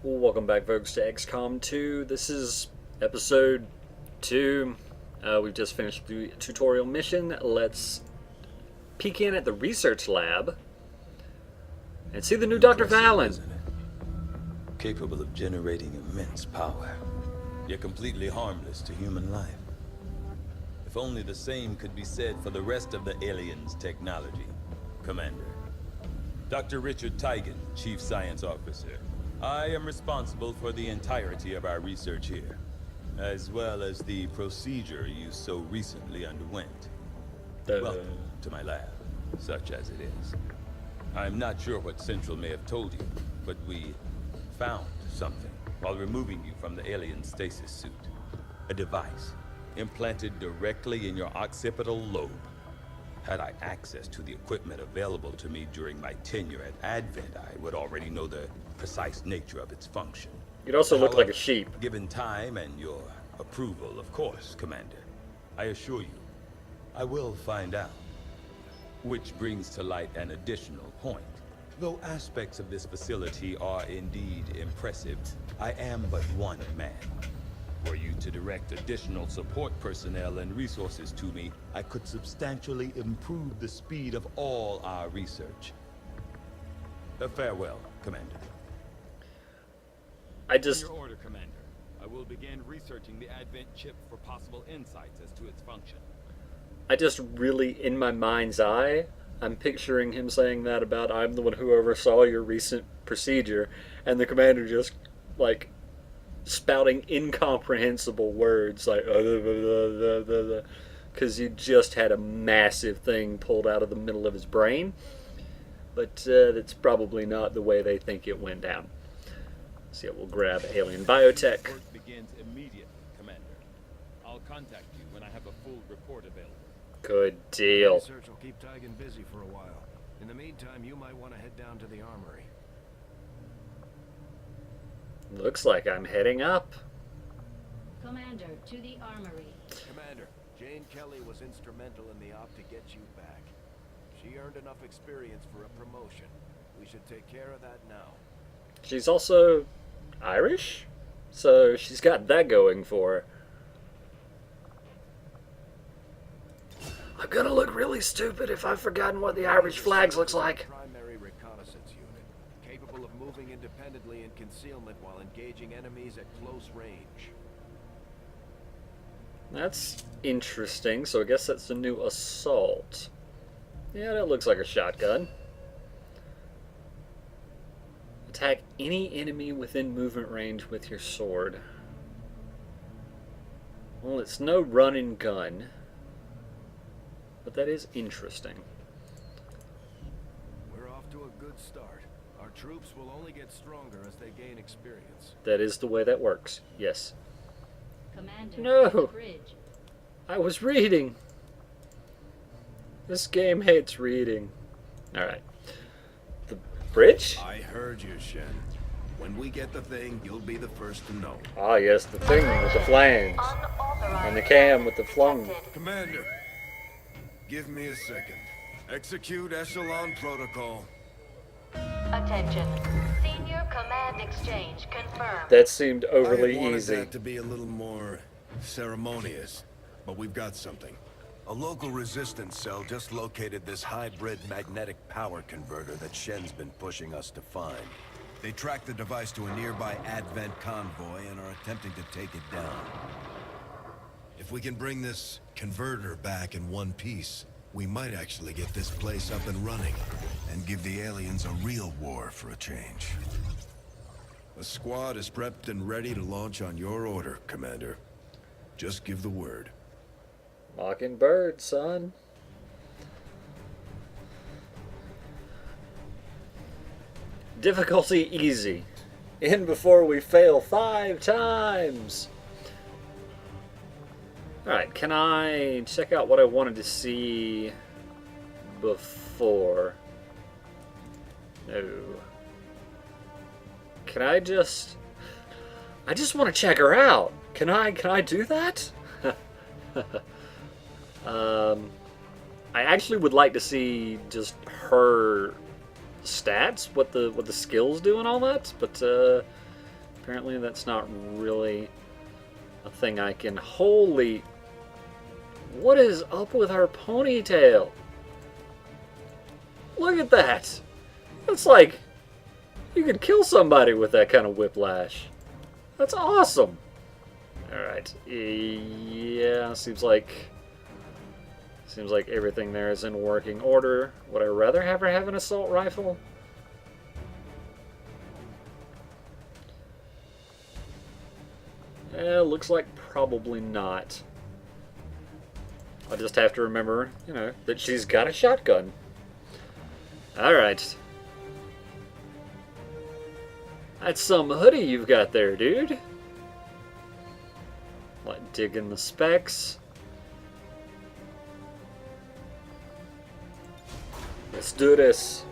Welcome back, folks, to XCOM2. This is episode 2. We've just finished the tutorial mission. Let's peek in at the research lab and see the new Dr. Valen. Isn't it? Capable of generating immense power, yet completely harmless to human life. If only the same could be said for the rest of the aliens' technology, Commander. Dr. Richard Tigan, Chief Science Officer. I am responsible for the entirety of our research here, as well as the procedure you so recently underwent. Welcome to my lab, such as it is. I'm not sure what Central may have told you, but we found something while removing you from the alien stasis suit. A device implanted directly in your occipital lobe. Had I access to the equipment available to me during my tenure at Advent, I would already know the precise nature of its function. You'd also look like a sheep. Given time and your approval, of course, Commander. I assure you, I will find out. Which brings to light an additional point. Though aspects of this facility are indeed impressive, I am but one man. Were you to direct additional support personnel and resources to me, I could substantially improve the speed of all our research. Farewell, Commander. Your order, Commander. I will begin researching the Advent chip for possible insights as to its function. I just really, in my mind's eye, I'm picturing him saying that about, I'm the one who oversaw your recent procedure, and the commander just, like, spouting incomprehensible words, like, because he just had a massive thing pulled out of the middle of his brain. But that's probably not the way they think it went down. So yeah, we'll grab Alien Biotech. Work begins immediately, Commander. I'll contact you when I have a full report available. Good deal. Research will keep Tigan busy for a while. In the meantime, you might want to head down to the armory. Looks like I'm heading up. Commander, to the armory. Commander, Jane Kelly was instrumental in the op to get you back. She earned enough experience for a promotion. We should take care of that now. She's also Irish, so she's got that going for her. I'm gonna look really stupid if I've forgotten what the Irish flag looks like. Primary reconnaissance unit, capable of moving independently in concealment while engaging enemies at close range. That's interesting, so I guess that's the new assault. Yeah, that looks like a shotgun. Attack any enemy within movement range with your sword. Well, it's no run and gun, but that is interesting. We're off to a good start. Our troops will only get stronger as they gain experience. That is the way that works, yes. Commander, No. to the bridge. I was reading. This game hates reading. Alright. The bridge? I heard you, Shen. When we get the thing, you'll be the first to know. Ah, yes, the thing with the flames. And the cam with the flung. Commander, give me a second. Execute Echelon Protocol. Attention. Senior command exchange confirmed. That seemed I overly had wanted easy. that to be a little more ceremonious, but we've got something. A local resistance cell just located this hybrid magnetic power converter that Shen's been pushing us to find. They tracked the device to a nearby Advent convoy and are attempting to take it down. If we can bring this converter back in one piece, we might actually get this place up and running and give the aliens a real war for a change. The squad is prepped and ready to launch on your order, Commander. Just give the word. Mockingbird, son. Difficulty easy. In before we fail 5 times. Alright, can I check out what I wanted to see before? No. Can I just want to check her out. Can I do that? I actually would like to see just her stats, what the skills do and all that, but Apparently that's not really a thing I can... Holy... What is up with her ponytail? Look at that! It's like... You could kill somebody with that kind of whiplash. That's awesome! Alright. Yeah, seems like everything there is in working order. Would I rather have her have an assault rifle? Looks like probably not. I'll just have to remember, you know, that she's got a shotgun. Alright. That's some hoodie you've got there, dude. Like, digging the specs. Let's do this.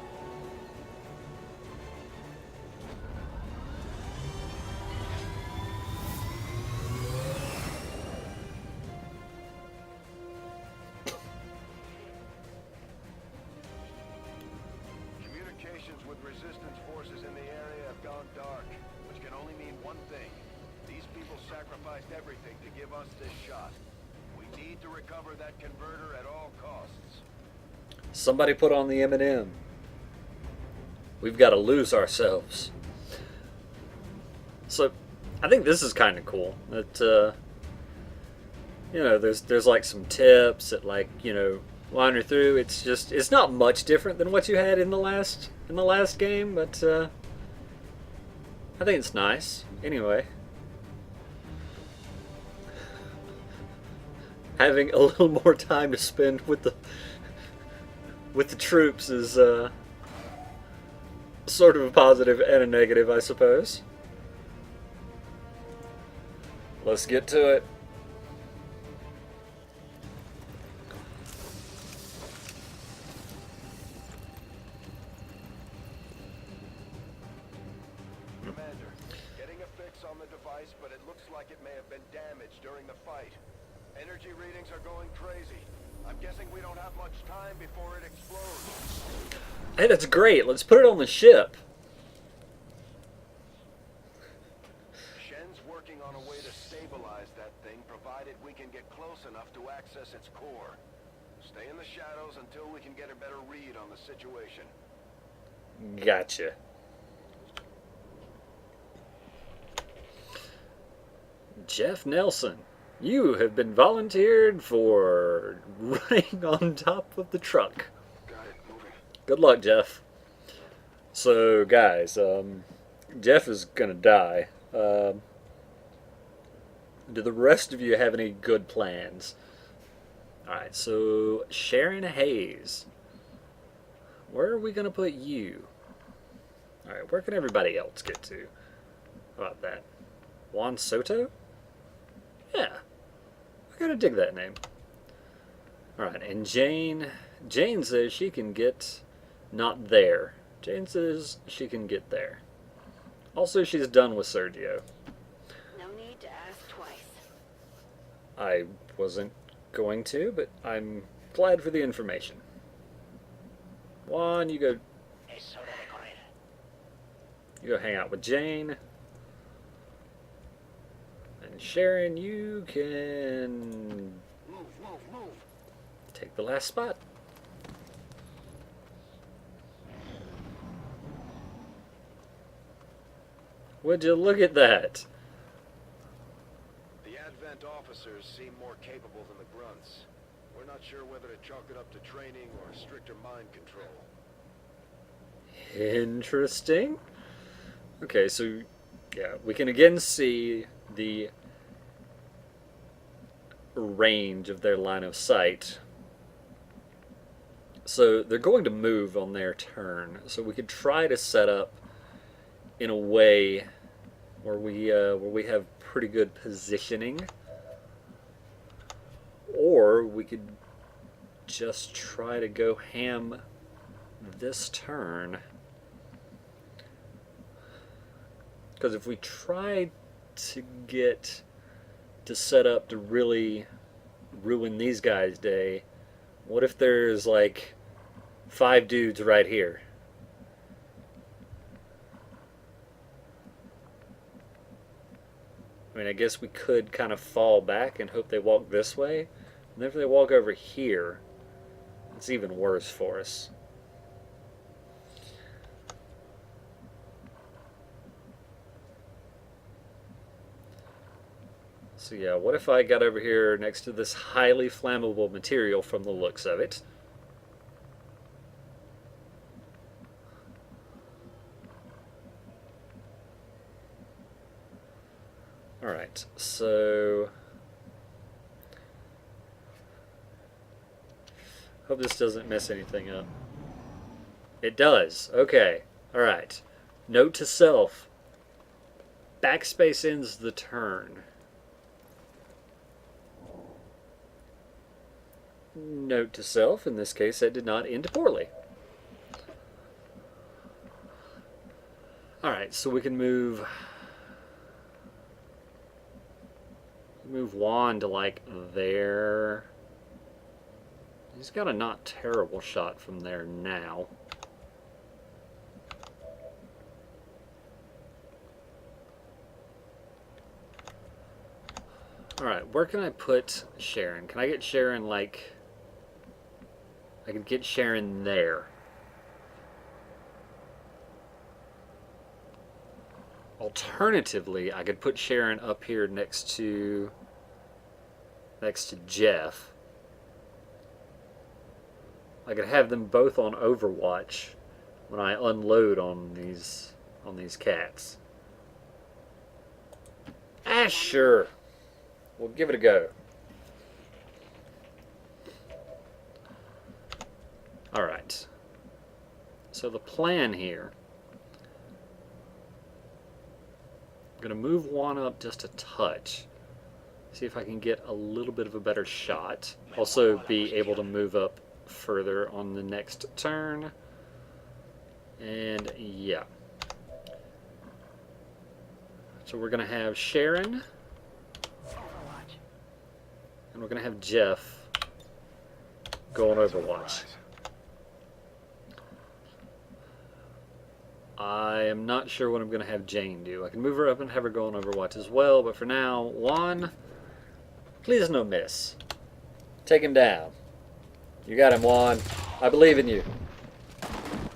Communications with resistance forces in the area have gone dark, which can only mean one thing. These people sacrificed everything to give us this shot. We need to recover that converter at all costs. Somebody put on the M&M. We've got to lose ourselves. So, I think this is kind of cool. That you know, there's like some tips that, like, you know, wander through. It's not much different than what you had in the last game, but I think it's nice. Anyway, having a little more time to spend with the troops is sort of a positive and a negative, I suppose. Let's get to it. Commander, getting a fix on the device, but it looks like it may have been damaged during the fight. Energy readings are going crazy. I'm guessing we don't have much time before it explodes. Hey, that's great. Let's put it on the ship. Shen's working on a way to stabilize that thing, provided we can get close enough to access its core. Stay in the shadows until we can get a better read on the situation. Gotcha. Jeff Nelson, you have been volunteered for running on top of the truck. Got it, moving. Good luck, Jeff. So, guys, Jeff is gonna die. Do the rest of you have any good plans? Alright, so Sharon Hayes. Where are we gonna put you? Alright, where can everybody else get to? How about that? Juan Soto? Yeah. I gotta dig that name. Alright, and Jane says she can get not there. Jane says she can get there. Also, she's done with Sergio. No need to ask twice. I wasn't going to, but I'm glad for the information. Juan, you go hang out with Jane. And Sharon, you can Move. take the last spot. Would you look at that? The Advent officers seem more capable than the grunts. We're not sure whether to chalk it up to training or stricter mind control. Interesting. Okay, so yeah, we can again see the range of their line of sight. So they're going to move on their turn. So we could try to set up in a way where we have pretty good positioning, or we could just try to go ham this turn. Because if we try to get to set up to really ruin these guys' day, what if there's like 5 dudes right here? I mean, I guess we could kind of fall back and hope they walk this way. And then if they walk over here, it's even worse for us. So yeah, what if I got over here next to this highly flammable material from the looks of it? Alright, so... hope this doesn't mess anything up. It does. Okay. Alright. Note to self. Backspace ends the turn. Note to self, in this case, that did not end poorly. Alright, so we can move Juan to like there. He's got a not terrible shot from there now. Alright, where can I put Sharon? Can I get Sharon like... I could get Sharon there. Alternatively, I could put Sharon up here next to Jeff. I could have them both on Overwatch when I unload on these cats. Ah, sure. We'll give it a go. Alright. So the plan here... I'm going to move Juan up just a touch. See if I can get a little bit of a better shot. Also be able to move up further on the next turn. And yeah. So we're going to have Sharon. And we're going to have Jeff go on Overwatch. I am not sure what I'm going to have Jane do. I can move her up and have her go on Overwatch as well, but for now, Juan, please no miss. Take him down. You got him, Juan. I believe in you.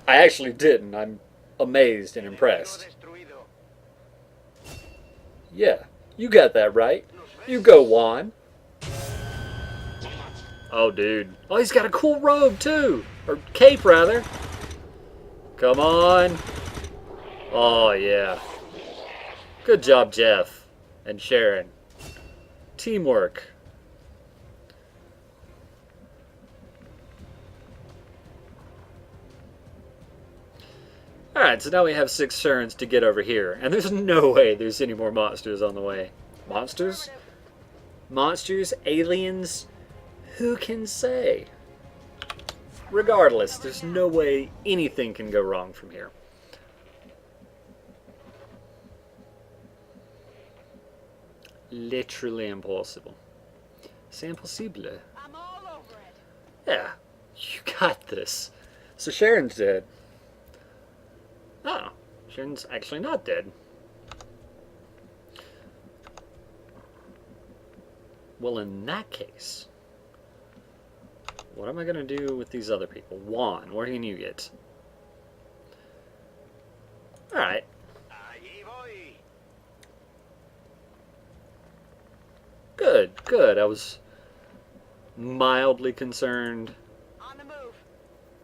I actually didn't. I'm amazed and impressed. Yeah, you got that right. You go, Juan. Oh, dude. Oh, he's got a cool robe, too. Or cape, rather. Come on. Oh, yeah. Good job, Jeff and Sharon. Teamwork. Alright, so now we have 6 turns to get over here. And there's no way there's any more monsters on the way. Monsters? Monsters? Aliens? Who can say? Regardless, there's no way anything can go wrong from here. Literally impossible. C'est impossible. I'm all over it. Yeah, you got this. So Sharon's dead. Oh, Sharon's actually not dead. Well, in that case, what am I going to do with these other people? Juan, where can you get? Alright. Good, good. I was mildly concerned On the move.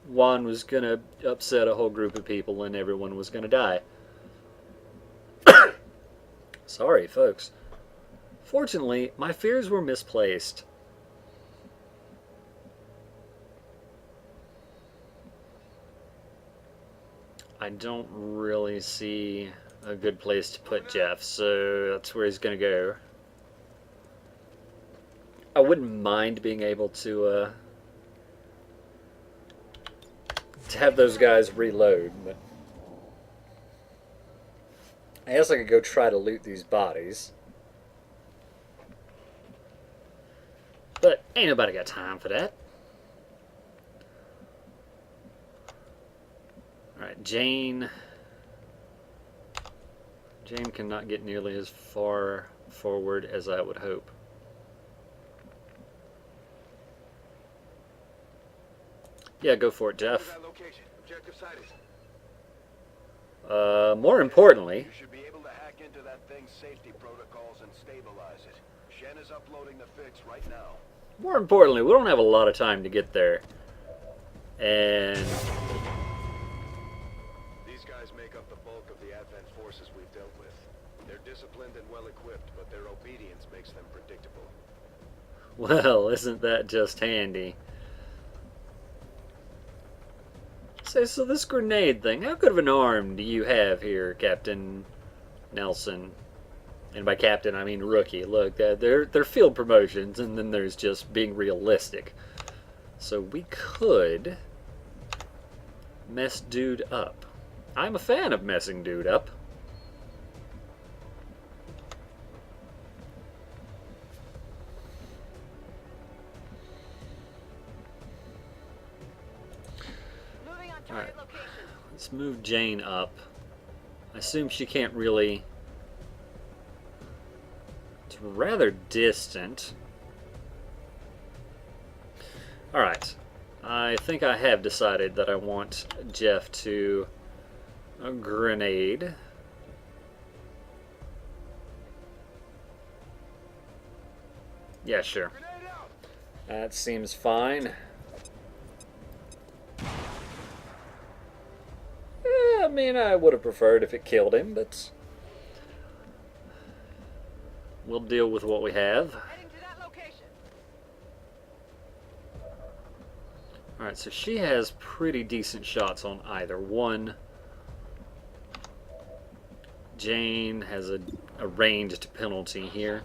Juan was going to upset a whole group of people and everyone was going to die. Sorry, folks. Fortunately, my fears were misplaced. I don't really see a good place to put Jeff, so that's where he's going to go. I wouldn't mind being able to have those guys reload, but I guess I could go try to loot these bodies. But ain't nobody got time for that. Alright, Jane. Jane cannot get nearly as far forward as I would hope. Yeah, go for it, Jeff. That location. Objective sighted. More importantly, You should be able to hack into that thing's safety protocols and stabilize it. Shen is uploading the fix right now. we don't have a lot of time to get there. And These guys make up the bulk of the Advent forces we've dealt with. They're disciplined and well-equipped, but their obedience makes them predictable. well, isn't that just handy? So this grenade thing, how good of an arm do you have here, Captain Nelson? And by captain, I mean rookie. Look, they're field promotions, and then there's just being realistic. So we could mess dude up. I'm a fan of messing dude up. Moving on target Alright. location. Let's move Jane up. I assume she can't really... It's rather distant. Alright. I think I have decided that I want Jeff to grenade. Yeah, sure. Grenade out! That seems fine. I mean, I would have preferred if it killed him, but we'll deal with what we have. Heading to that location. Alright, so she has pretty decent shots on either one. Jane has a ranged penalty here.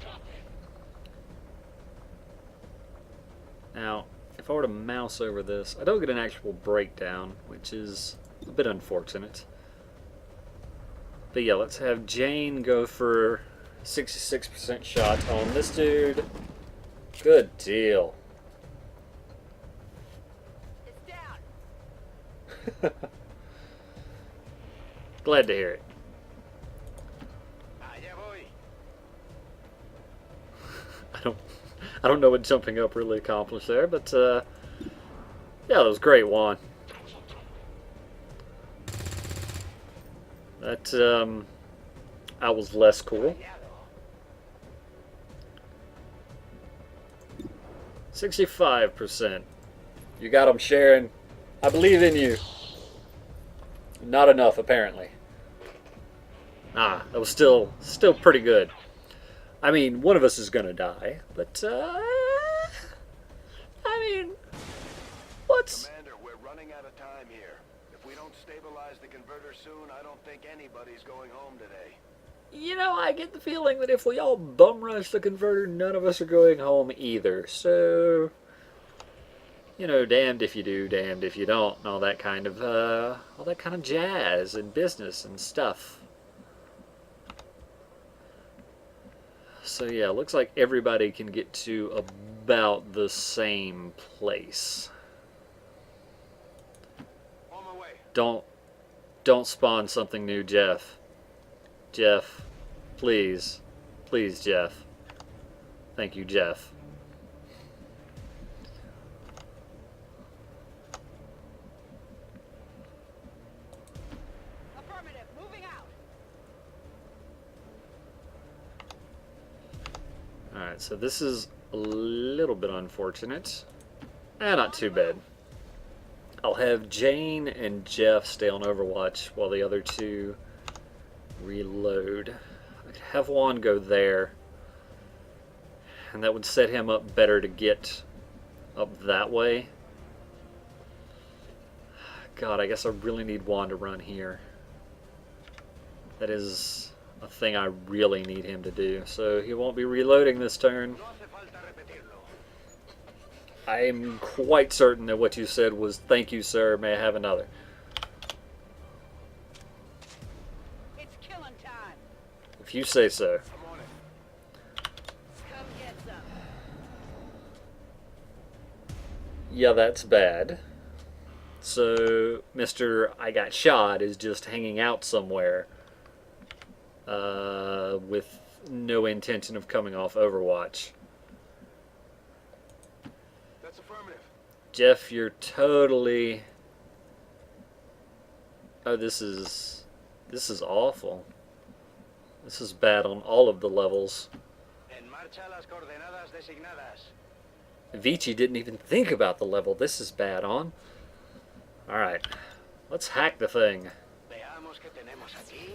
Now, if I were to mouse over this, I don't get an actual breakdown, which is a bit unfortunate. But yeah, let's have Jane go for 66% shot on this dude. Good deal. It's down. Glad to hear it. Allá voy. I don't know what jumping up really accomplished there, but yeah, that was great, Juan. That was less cool. 65%. You got him, Sharon. I believe in you. Not enough, apparently. Ah, that was still pretty good. I mean, one of us is gonna die, but I mean, what's... Commander, we're running out of time here. If we don't stabilize the converter soon, I don't think anybody's going home today. You know, I get the feeling that if we all bum rush the converter, none of us are going home either. So, you know, damned if you do, damned if you don't, and all that kind of jazz and business and stuff. So yeah, looks like everybody can get to about the same place. On my way. Don't spawn something new, Jeff. Jeff, please. Please, Jeff. Thank you, Jeff. Affirmative. Moving out. Alright, so this is a little bit unfortunate. Not too bad. I'll have Jane and Jeff stay on Overwatch while the other two reload. I could have Juan go there, and that would set him up better to get up that way. God, I guess I really need Juan to run here. That is a thing I really need him to do. So he won't be reloading this turn. No hace falta repetirlo. I'm quite certain that what you said was, "Thank you, sir, may I have another?" It's killing time. If you say so. I'm on it. Come get some. Yeah, that's bad. So, Mr. I got shot is just hanging out somewhere. with no intention of coming off Overwatch. That's affirmative. Jeff, you're totally... Oh, this is awful. This is bad on all of the levels. En marcha las coordenadas designadas. Vici didn't even think about the level this is bad on. Alright, let's hack the thing. Veamos qué tenemos aquí.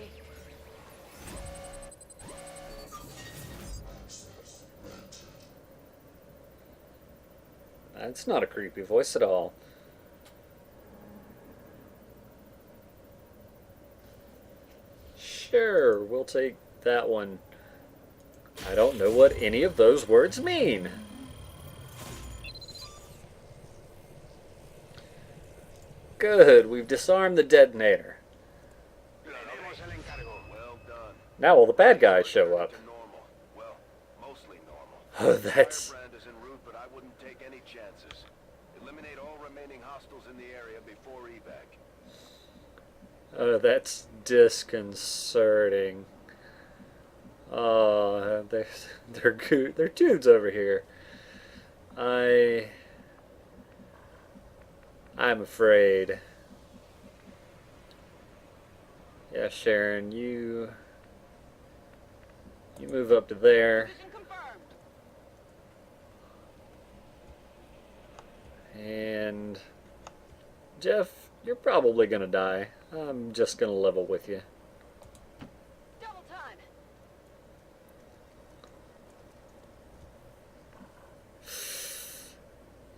It's not a creepy voice at all. Sure, we'll take that one. I don't know what any of those words mean. Good, we've disarmed the detonator. Tenemos el encargo. Well done. Now all the bad guys show up. To normal. Well, mostly normal. Oh, that's... Firebrand is en route, but I wouldn't take any chances. Eliminate all remaining hostiles in the area before evac. Oh, that's disconcerting. Oh, they're dudes over here. I'm afraid. Yeah, Sharon, you move up to there. Position confirmed. And Jeff, you're probably gonna die. I'm just gonna level with you. Double time.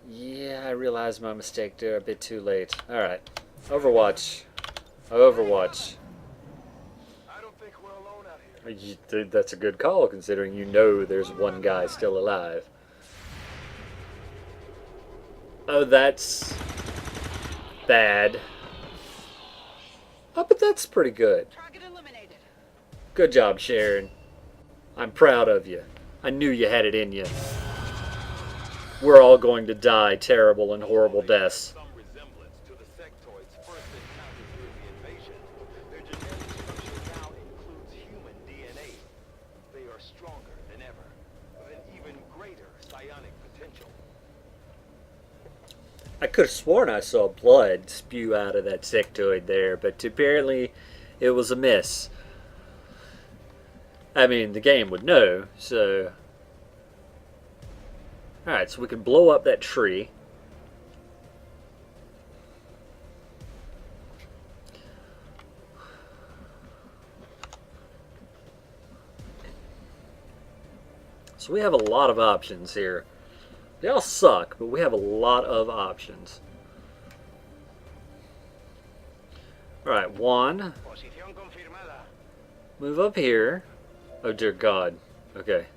Yeah, I realized my mistake there a bit too late. Alright. Overwatch. Overwatch. I don't think we're alone out here. That's a good call, considering you know there's one guy still alive. Oh, that's bad. Oh, but that's pretty good. Target eliminated. Good job, Sharon. I'm proud of you. I knew you had it in you. We're all going to die terrible and horrible deaths. Some resemblance to the sectoids first encountered during the invasion. Their genetic structure now includes human DNA. They are stronger than ever, with an even greater psionic potential. I could have sworn I saw blood spew out of that sectoid there, but apparently it was a miss. I mean, the game would know, so... Alright, so we can blow up that tree. So we have a lot of options here. They all suck, but we have a lot of options. Alright, one. Posición confirmada. Move up here. Oh dear God. Okay.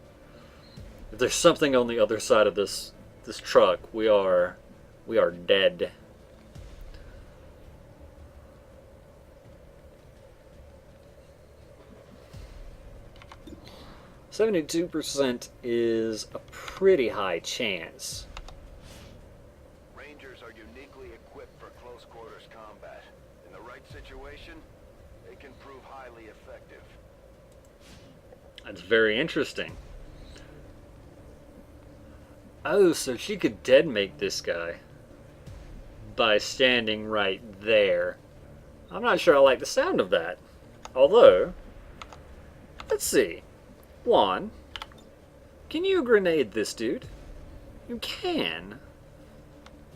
If there's something on the other side of this truck, we are dead. %72% is a pretty high chance. Rangers are uniquely equipped for close quarters combat. In the right situation, they can prove highly effective. That's very interesting. Oh, so she could dead make this guy by standing right there. I'm not sure I like the sound of that. Although, let's see. Juan, can you grenade this dude? You can.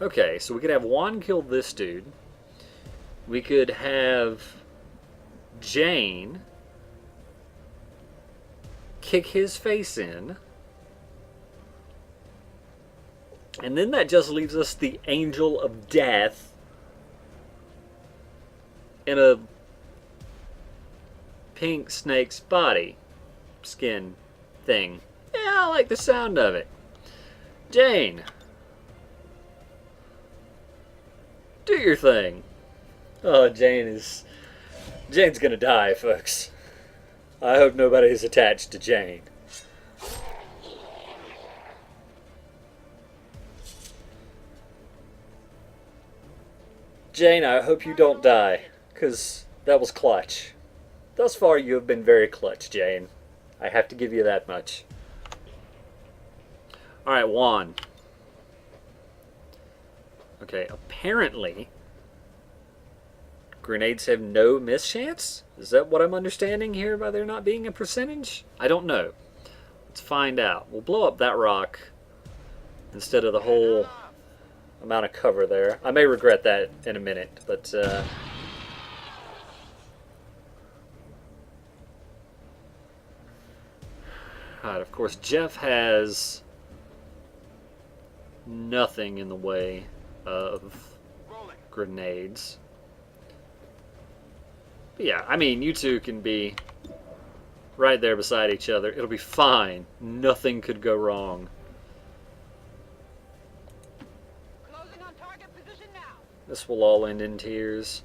Okay, so we could have Juan kill this dude. We could have Jane kick his face in. And then that just leaves us the Angel of Death in a pink snake's body skin thing. Yeah, I like the sound of it. Jane, do your thing. Oh, Jane's gonna die, folks. I hope nobody's attached to Jane. Jane, I hope you don't die, because that was clutch. Thus far, you have been very clutch, Jane. I have to give you that much. Alright, Juan. Okay, apparently, grenades have no miss chance? Is that what I'm understanding here by there not being a percentage? I don't know. Let's find out. We'll blow up that rock instead of the whole amount of cover there. I may regret that in a minute, but Alright, of course, Jeff has nothing in the way of grenades. But yeah, I mean, you two can be right there beside each other. It'll be fine. Nothing could go wrong. Closing on target position now. This will all end in tears.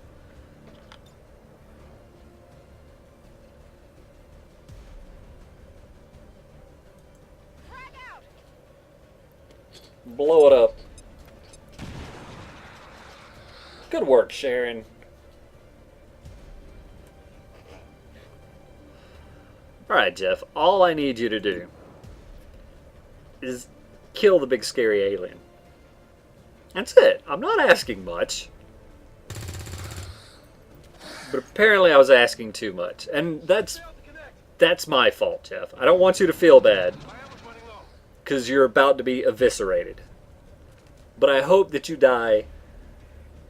Frag out. Blow it up. Good work, Sharon. Alright, Jeff. All I need you to do is kill the big scary alien. That's it. I'm not asking much. But apparently I was asking too much. And that's my fault, Jeff. I don't want you to feel bad. Because you're about to be eviscerated. But I hope that you die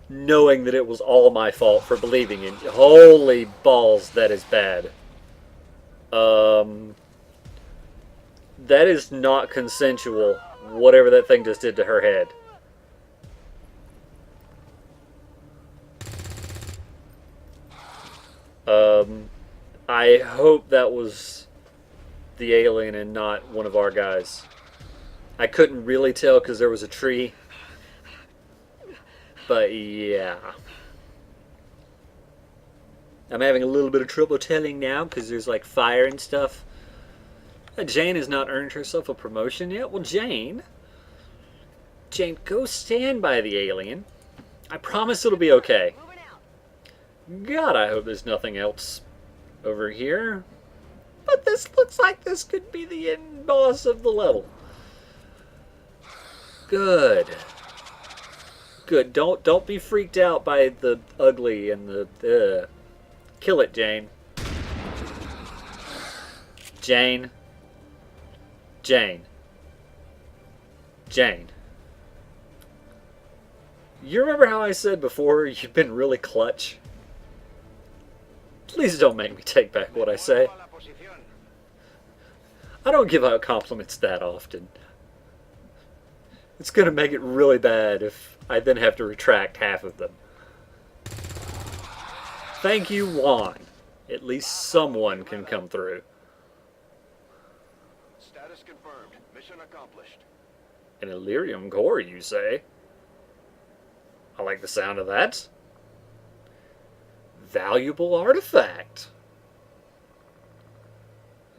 knowing that it was all my fault for believing in you. Holy balls, that is bad. That is not consensual, whatever that thing just did to her head. I hope that was the alien and not one of our guys. I couldn't really tell because there was a tree. But yeah. I'm having a little bit of trouble telling now because there's like fire and stuff. Jane has not earned herself a promotion yet. Well, Jane, go stand by the alien. I promise it'll be okay. Moving out. God, I hope there's nothing else over here. But this looks like this could be the end boss of the level. Good. Good. Don't be freaked out by the ugly and the kill it, Jane. Jane. You remember how I said before you've been really clutch? Please don't make me take back what I say. I don't give out compliments that often. It's gonna make it really bad if I then have to retract half of them. Thank you, Juan. At least someone can come through. Status confirmed. Mission accomplished. An Illyrium core, you say? I like the sound of that. Valuable artifact.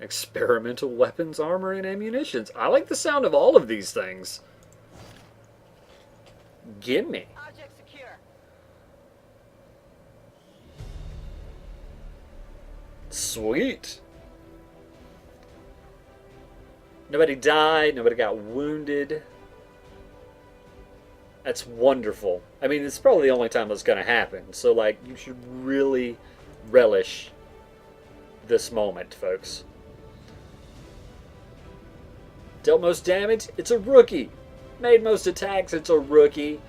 Experimental weapons, armor, and ammunitions. I like the sound of all of these things. Gimme. Object secure. Sweet. Nobody died, nobody got wounded. That's wonderful. I mean, it's probably the only time that's going to happen. So, like, you should really relish this moment, folks. Dealt most damage? It's a rookie. Made most attacks? It's a rookie.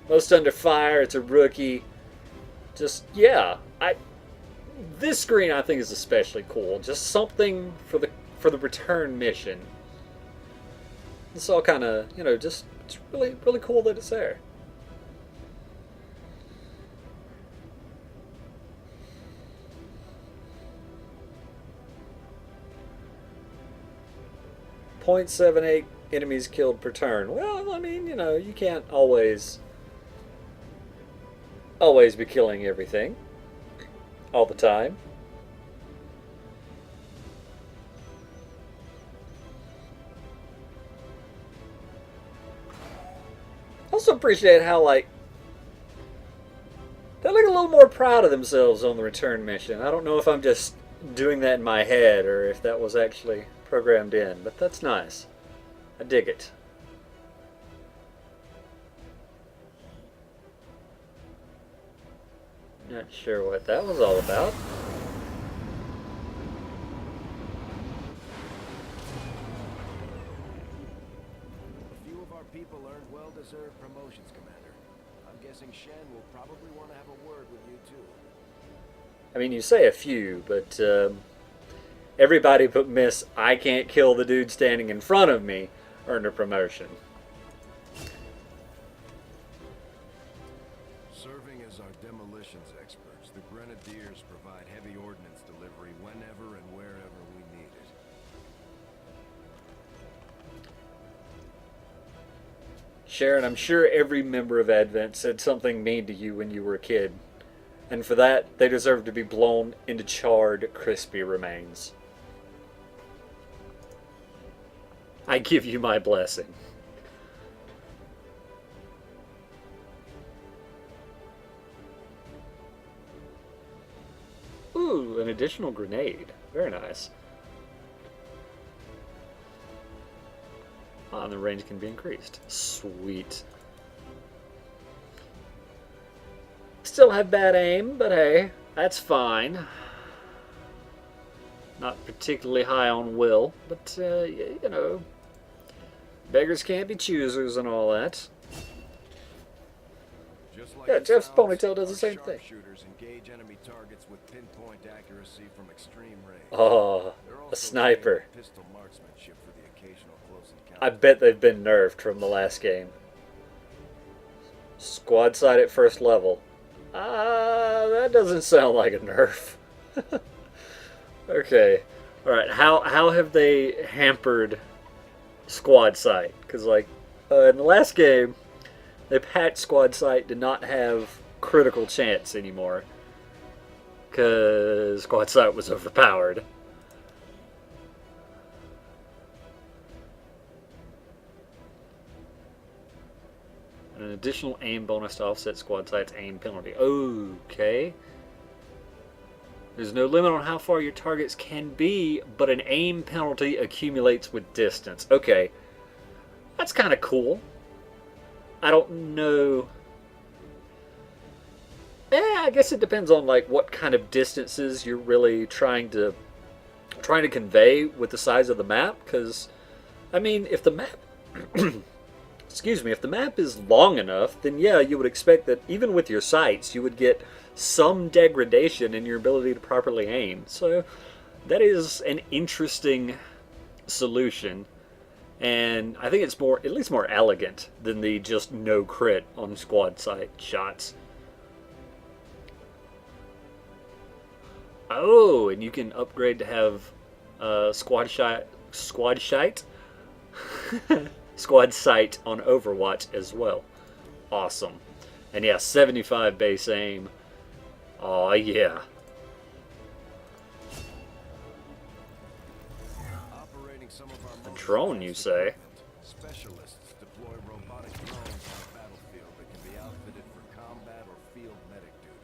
Most under fire? It's a rookie. Just, yeah. This screen, I think, is especially cool. Just something for the return mission. It's all kind of, you know, just... It's really, really cool that it's there. .78 enemies killed per turn. Well, I mean, you know, you can't always be killing everything all the time. Also appreciate how, like, they look a little more proud of themselves on the return mission. I don't know if I'm just doing that in my head or if that was actually programmed in, but that's nice. I dig it. Not sure what that was all about. A few of our people earned well-deserved promotions, Commander. I'm guessing Shen will probably want to have a word with you, too. I mean, you say a few, but everybody but Miss I can't kill the dude standing in front of me earned a promotion. Serving as our demolitions experts, the Grenadiers provide heavy ordnance delivery whenever and wherever we need it. Sharon, I'm sure every member of Advent said something mean to you when you were a kid. And for that, they deserve to be blown into charred, crispy remains. I give you my blessing. Ooh, an additional grenade. Very nice. Ah, and the range can be increased. Sweet. Still have bad aim, but hey, that's fine. Not particularly high on will, but, you know, beggars can't be choosers and all that. Just like Yeah, it Jeff's sounds, ponytail does the our same thing. sharpshooters engage enemy targets with pinpoint accuracy from extreme range. Oh, They're a also sniper. trained in pistol marksmanship for the occasional close encounter. I bet they've been nerfed from the last game. Squad sight at first level. That doesn't sound like a nerf. Okay. Alright, how have they hampered squad sight? Because, like, in the last game, they patched squad sight to not have critical chance anymore. Because squad sight was overpowered. And an additional aim bonus to offset squad sight's aim penalty. Okay. There's no limit on how far your targets can be, but an aim penalty accumulates with distance. Okay. That's kind of cool. I don't know. I guess it depends on like what kind of distances you're really trying to convey with the size of the map. Because, I mean, if the map excuse me, if the map is long enough, then yeah, you would expect that even with your sights, you would get some degradation in your ability to properly aim. So that is an interesting solution, and I think it's more, at least more elegant than the just no crit on squad sight shots. Oh, and you can upgrade to have squad sight squad sight on Overwatch as well. Awesome. And yeah, 75 base aim. Oh yeah. Operating some of our A drone, you say? Specialists deploy robotic drones on the battlefield that can be outfitted for combat or field medic duty.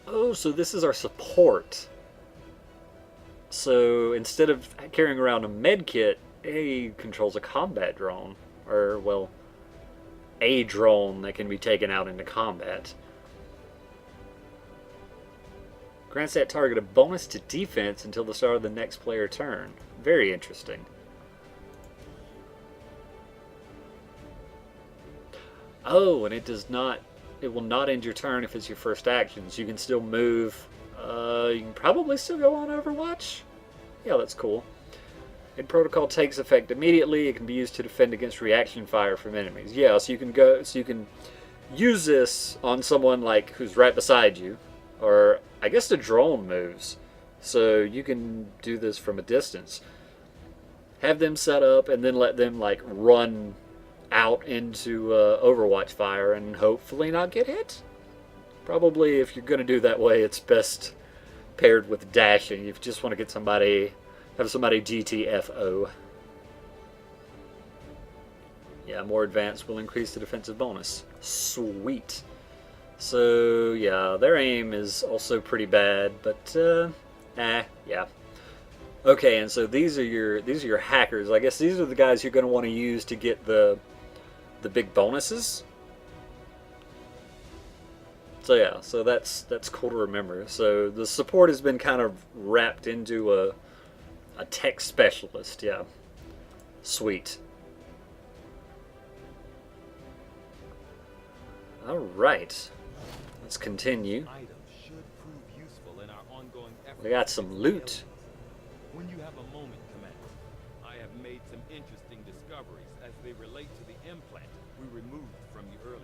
Oh, so this is our support. So instead of carrying around a med kit, he controls a combat drone. Or, well, a drone that can be taken out into combat. Grants that target a bonus to defense until the start of the next player turn. Very interesting. Oh, and it will not end your turn if it's your first action, so you can still move. You can probably still go on Overwatch? Yeah, that's cool. And protocol takes effect immediately. It can be used to defend against reaction fire from enemies. Yeah, so you can use this on someone like who's right beside you, or I guess the drone moves, so you can do this from a distance. Have them set up and then let them like run out into Overwatch fire and hopefully not get hit. Probably if you're going to do that way, it's best paired with dashing. If you just want to get somebody. Have somebody GTFO. Yeah, more advanced will increase the defensive bonus. Sweet. So yeah, their aim is also pretty bad, but yeah. Okay, and so these are your hackers. I guess these are the guys you're going to want to use to get the big bonuses. So yeah, so that's cool to remember. So the support has been kind of wrapped into a tech specialist. Yeah, sweet. All right, let's continue. Items should prove useful in our ongoing efforts. We got some loot. When you have a moment, Commander, I have made some interesting discoveries as they relate to the implant we removed from you earlier.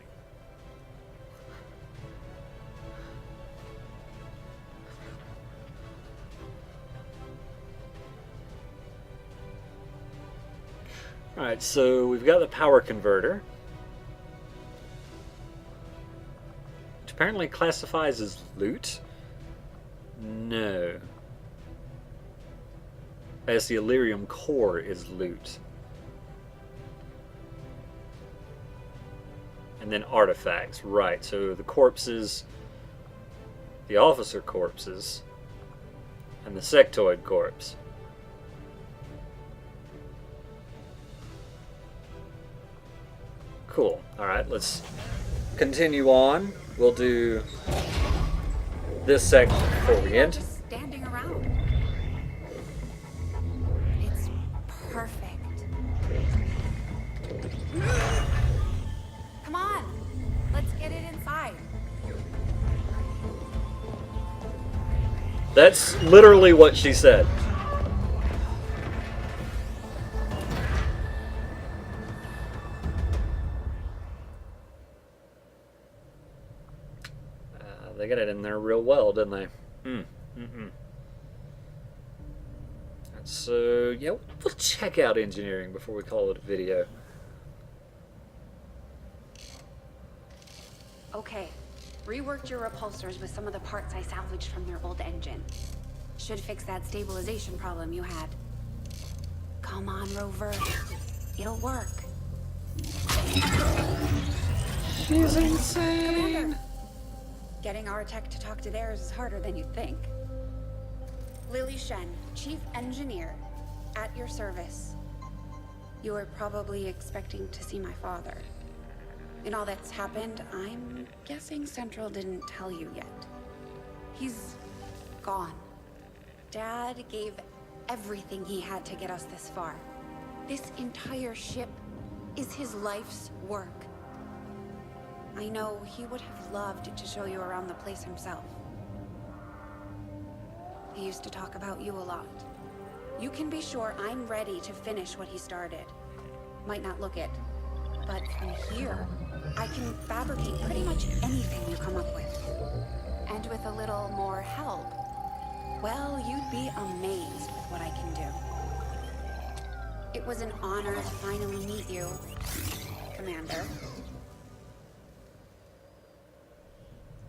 Alright, so we've got the power converter, which apparently classifies as loot. No. As the Illyrium core is loot. And then artifacts, right. So the corpses, the officer corpses, and the sectoid corpse. Cool. Alright, let's continue on. We'll do this section before we end. Just standing around. It's perfect. Come on, let's get it inside. That's literally what she said. They got it in there real well, didn't they? So, yeah, we'll check out engineering before we call it a video. Okay, reworked your repulsors with some of the parts I salvaged from their old engine. Should fix that stabilization problem you had. Come on, Rover. It'll work. She's insane! Commander, getting our tech to talk to theirs is harder than you'd think. Lily Shen, Chief Engineer, at your service. You were probably expecting to see my father. In all that's happened, I'm guessing Central didn't tell you yet. He's gone. Dad gave everything he had to get us this far. This entire ship is his life's work. I know he would have loved to show you around the place himself. He used to talk about you a lot. You can be sure I'm ready to finish what he started. Might not look it, but from here, I can fabricate pretty much anything you come up with. And with a little more help, well, you'd be amazed with what I can do. It was an honor to finally meet you, Commander.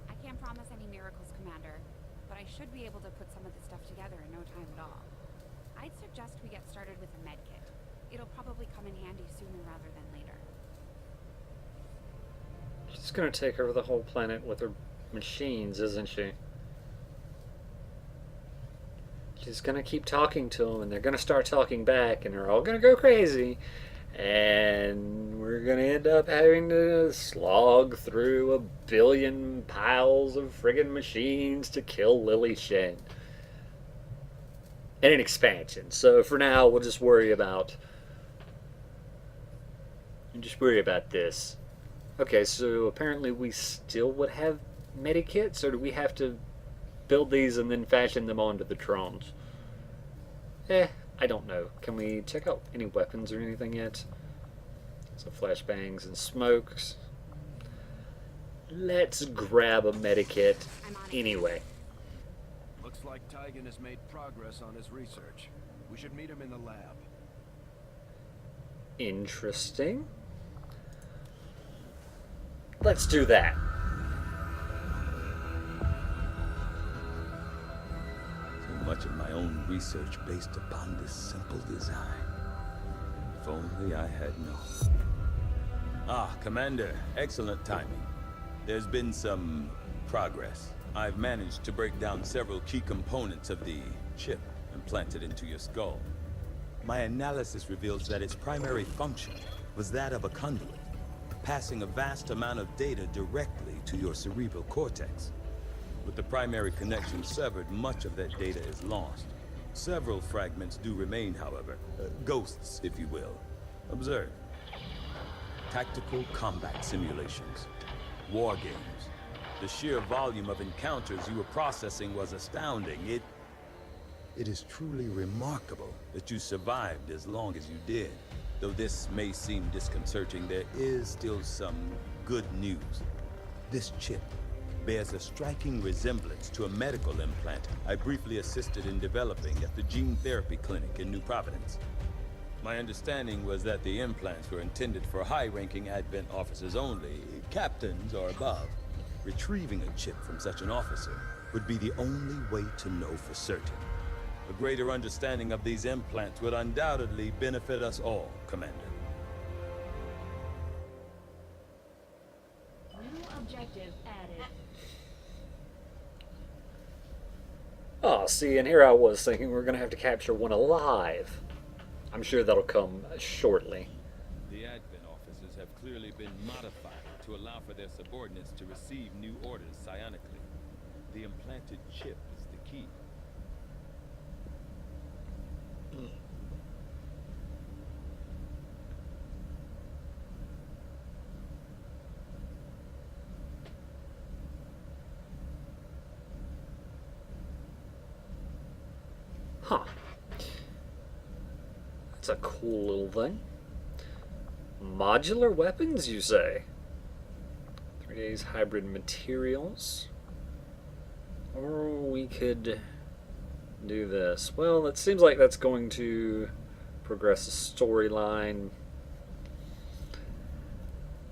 I can't promise any miracles, Commander, but I should be able to put some of this stuff together in no time at all. I'd suggest we get started with a med kit. It'll probably come in handy sooner rather than later. She's gonna take over the whole planet with her machines, isn't she? She's gonna keep talking to them, and they're gonna start talking back, and they're all gonna go crazy, and we're gonna end up having to slog through 1 billion piles of friggin' machines to kill Lily Shen. And an expansion. So for now, we'll just worry about this. Okay, so apparently we still would have medikits, or do we have to build these and then fashion them onto the drones? I don't know. Can we check out any weapons or anything yet? So flashbangs and smokes. Let's grab a medikit anyway. Looks like Tygan has made progress on his research. We should meet him in the lab. Interesting. Let's do that. So much of my own research based upon this simple design. If only I had known. Ah, Commander, excellent timing. There's been some progress. I've managed to break down several key components of the chip implanted into your skull. My analysis reveals that its primary function was that of a conduit, passing a vast amount of data directly to your cerebral cortex. With the primary connection severed, much of that data is lost. Several fragments do remain, however. Ghosts, if you will. Observe. Tactical combat simulations. War games. The sheer volume of encounters you were processing was astounding. It is truly remarkable that you survived as long as you did. Though this may seem disconcerting, there is still some good news. This chip bears a striking resemblance to a medical implant I briefly assisted in developing at the gene therapy clinic in New Providence. My understanding was that the implants were intended for high-ranking Advent officers only, captains or above. Retrieving a chip from such an officer would be the only way to know for certain. A greater understanding of these implants would undoubtedly benefit us all, Commander. New objective added. Oh, see, and here I was thinking we were going to have to capture one alive. I'm sure that'll come shortly. The Advent officers have clearly been modified to allow for their subordinates to receive new orders psionically. The implanted chip is the key. Huh. That's a cool little thing. Modular weapons, you say? 3 days hybrid materials. Or we could do this. Well, it seems like that's going to progress the storyline.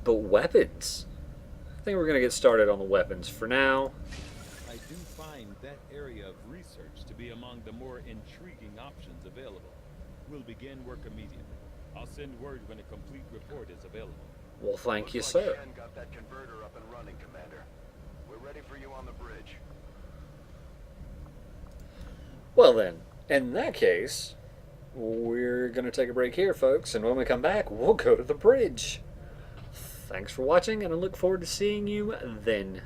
But weapons? I think we're going to get started on the weapons for now. I do find that area of research to be among the more intriguing options available. We'll begin work immediately. I'll send word when a complete report is available. Well, thank you, Looks like sir. Shen got that converter up and running, Commander. We're ready for you on the bridge. Well then, in that case, we're going to take a break here, folks, and when we come back, we'll go to the bridge. Thanks for watching, and I look forward to seeing you then.